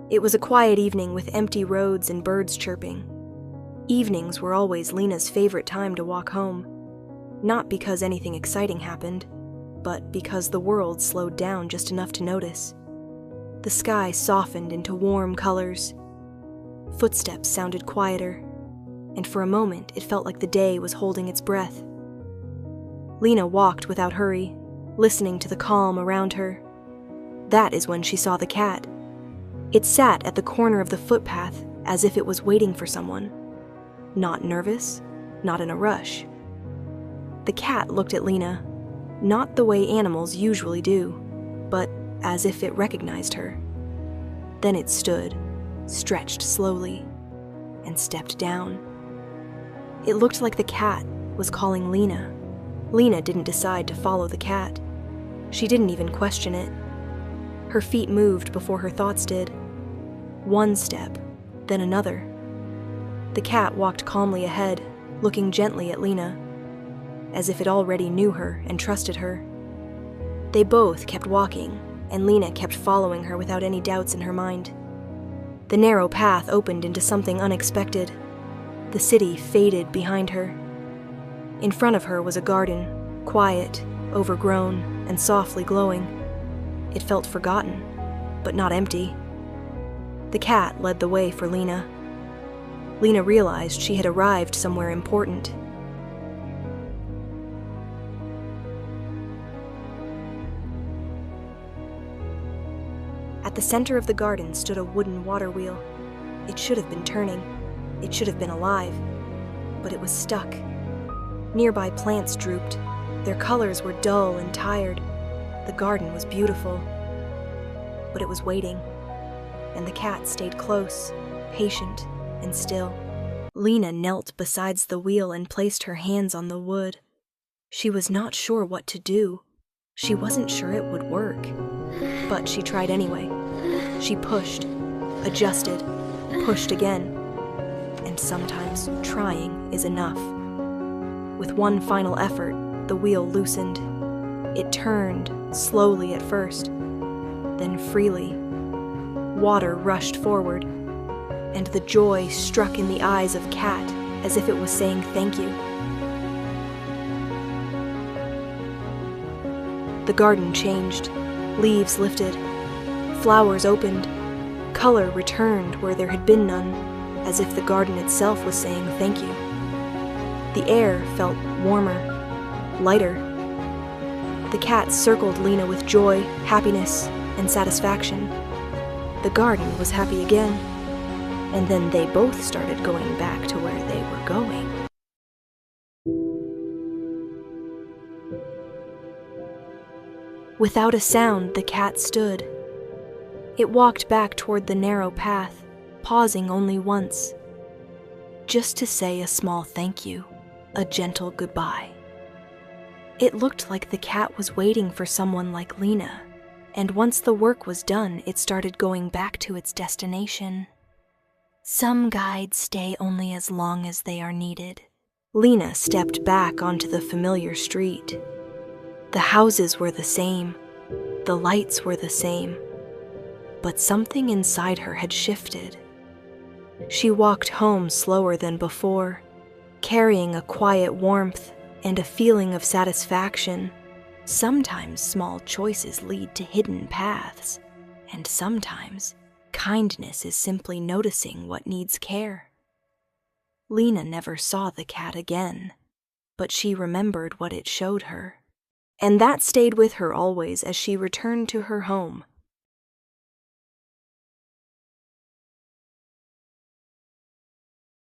It was a quiet evening with empty roads and birds chirping. Evenings were always Lina's favorite time to walk home, not because anything exciting happened, but because the world slowed down just enough to notice. The sky softened into warm colors. Footsteps sounded quieter, and for a moment it felt like the day was holding its breath. Lina walked without hurry, listening to the calm around her. That is when she saw the cat. It sat at the corner of the footpath as if it was waiting for someone. Not nervous, not in a rush. The cat looked at Lina, not the way animals usually do, but as if it recognized her. Then it stood, stretched slowly, and stepped down. It looked like the cat was calling Lina. Lina didn't decide to follow the cat. She didn't even question it. Her feet moved before her thoughts did. One step, then another. The cat walked calmly ahead, looking gently at Lina, as if it already knew her and trusted her. They both kept walking, and Lina kept following her without any doubts in her mind. The narrow path opened into something unexpected. The city faded behind her. In front of her was a garden, quiet, overgrown, and softly glowing. It felt forgotten, but not empty. The cat led the way for Lina. Lina realized she had arrived somewhere important. At the center of the garden stood a wooden water wheel. It should have been turning. It should have been alive, but it was stuck. Nearby plants drooped. Their colors were dull and tired. The garden was beautiful, but it was waiting, and the cat stayed close, patient and still. Lina knelt beside the wheel and placed her hands on the wood. She was not sure what to do. She wasn't sure it would work, but she tried anyway. She pushed, adjusted, pushed again, and sometimes trying is enough. With one final effort, the wheel loosened. It turned, slowly at first, then freely. Water rushed forward, and the joy struck in the eyes of Cat as if it was saying thank you. The garden changed. Leaves lifted. Flowers opened. Color returned where there had been none, as if the garden itself was saying thank you. The air felt warmer, lighter. The cat circled Lina with joy, happiness, and satisfaction. The garden was happy again, and then they both started going back to where they were going. Without a sound, the cat stood. It walked back toward the narrow path, pausing only once, just to say a small thank you, a gentle goodbye. It looked like the cat was waiting for someone like Lina, and once the work was done, it started going back to its destination. Some guides stay only as long as they are needed. Lina stepped back onto the familiar street. The houses were the same, the lights were the same, but something inside her had shifted. She walked home slower than before, carrying a quiet warmth and a feeling of satisfaction. Sometimes small choices lead to hidden paths, and sometimes kindness is simply noticing what needs care. Lina never saw the cat again, but she remembered what it showed her. And that stayed with her always as she returned to her home,